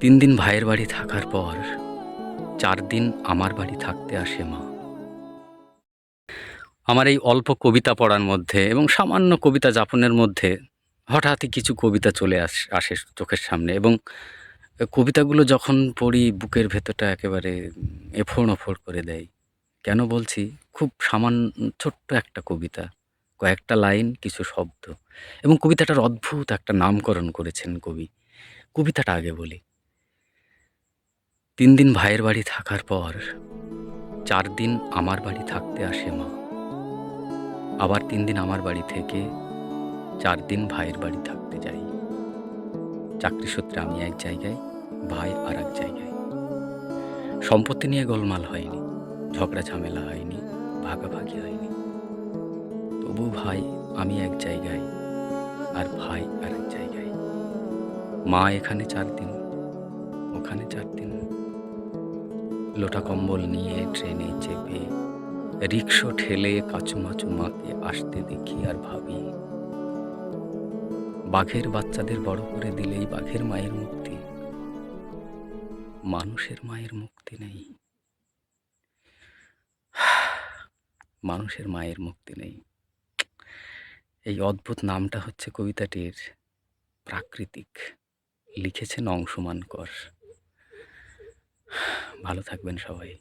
3 দিন ভাইয়ের বাড়ি থাকার পর 4 দিন আমার বাড়ি থাকতে আসে মা। আমার এই অল্প কবিতা পড়ার মধ্যে এবং সামান্য কবিতা যাপনের মধ্যে হঠাৎই কিছু কবিতা চলে আসে চোখের সামনে, এবং কবিতাগুলো যখন পড়ি বুকের ভেতরটা একেবারে এফোড়-ওফোড় করে দেয়। কেন বলছি? খুব ছোট্ট একটা কবিতা, কয়েকটা লাইন, কিছু শব্দ, এবং কবিতাটার অদ্ভুত একটা নামকরণ করেছেন কবি। কবিতাটা আগে বলি। 3 দিন ভাইয়ের বাড়ি থাকার পর 4 দিন আমার বাড়ি থাকতে আসে মা। আবার 3 দিন আমার বাড়ি থেকে 4 দিন ভাইয়ের বাড়ি থাকতে যাই। চাকরি সূত্রে আমি এক জায়গায়, ভাই আর এক জায়গায়। সম্পত্তি নিয়ে গোলমাল হয়নি, ঝগড়া ঝামেলা হয়নি, ভাগাভাগি হয়নি। তবু ভাই আমি এক জায়গায়, আর ভাই আর এক জায়গায়। মা এখানে 4 দিন, ওখানে 4 দিন। লোটা কম্বল নিয়ে ট্রেনে চেপে রিকশো ঠেলে কাচুমাচু মাকে আসতে দেখি আর ভাবি, বাঘের বাচ্চাদের বড় করে দিলেই বাঘের মায়ের মুক্তি, মানুষের মায়ের মুক্তি নেই। মানুষের মায়ের মুক্তি নেই। এই অদ্ভুত নামটা হচ্ছে কবিতাটির প্রাকৃতিক। লিখেছেন অংশুমান কর। ভালো থাকবেন সবাই।